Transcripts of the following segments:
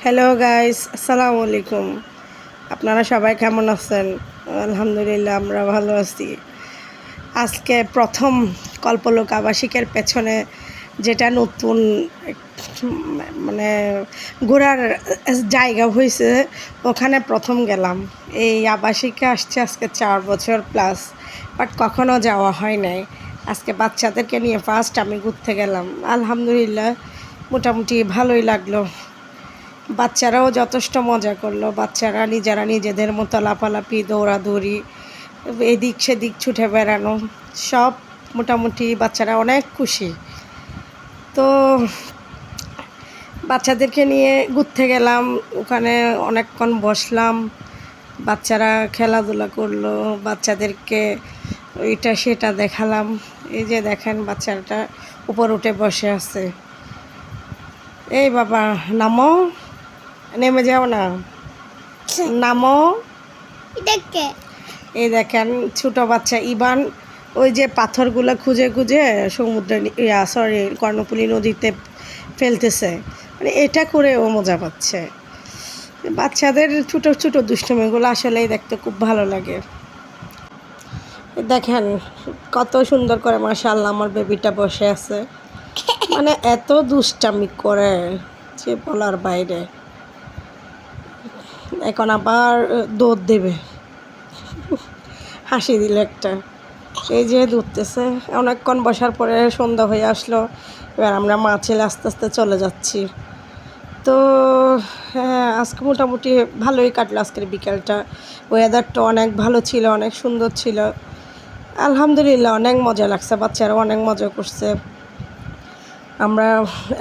Hello guys, আসসালামু আলাইকুম। আপনারা সবাই কেমন আছেন? আলহামদুলিল্লাহ, আমরা ভালো আছি। আজকে প্রথম কল্পলোক আবাসিকের পেছনে যেটা নতুন মানে ঘোরার জায়গা হয়েছে, ওখানে প্রথম গেলাম। এই আবাসিকে আসছে আজকে 4 বছর প্লাস, বাট কখনো যাওয়া হয় নাই। আজকে বাচ্চাদেরকে নিয়ে ফার্স্ট আমি ঘুরতে গেলাম। আলহামদুলিল্লাহ, মোটামুটি ভালোই লাগলো। বাচ্চারাও যথেষ্ট মজা করলো। বাচ্চারা নিজেরা নিজেদের মতো লাফালাফি, দৌড়াদৌড়ি, এদিক সেদিক ছুটে বেড়ানো, সব মোটামুটি বাচ্চারা অনেক খুশি। তো বাচ্চাদেরকে নিয়ে ঘুরতে গেলাম, ওখানে অনেকক্ষণ বসলাম। বাচ্চারা খেলাধুলা করলো, বাচ্চাদেরকে এটা সেটা দেখালাম। এই যে দেখেন, বাচ্চাটা উপর উঠে বসে আছে। এই বাবা, নামো, নেমে যাও না, নামো। এই দেখেন ছোট বাচ্চা ইবান ওই যে পাথরগুলো খুঁজে খুঁজে সমুদ্রে কর্ণফুলী নদীতে ফেলতেছে, মানে এটা করে ও মজা পাচ্ছে। বাচ্চাদের ছোট ছোট দুষ্টুমিগুলো আসলেই দেখতে খুব ভালো লাগে। দেখেন কত সুন্দর করে মাশাআল্লাহ আমার বেবিটা বসে আছে, মানে এত দুষ্টামি করে যে বলার বাইরে। এখন আবার দৌড় দেবে, হাসি দিল একটা। এই যে দৌড়তেছে। অনেকক্ষণ বসার পরে সন্ধ্যা হয়ে আসলো। এবার আমরা মা ছেলে আস্তে আস্তে চলে যাচ্ছি। তো হ্যাঁ, আজকে মোটামুটি ভালোই কাটলো আজকের বিকেলটা। ওয়েদারটা অনেক ভালো ছিল, অনেক সুন্দর ছিল। আলহামদুলিল্লাহ, অনেক মজা লাগছে, বাচ্চারা অনেক মজা করছে। আমরা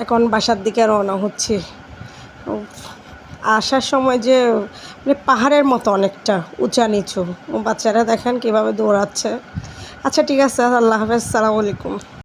এখন বাসার দিকে রওনা হচ্ছি। আসার সময় যে মানে পাহাড়ের মতো অনেকটা উঁচা নিচু, বাচ্চারা দেখেন কীভাবে দৌড়াচ্ছে। আচ্ছা ঠিক আছে, আল্লাহ হাফেজ, সালামু আলাইকুম।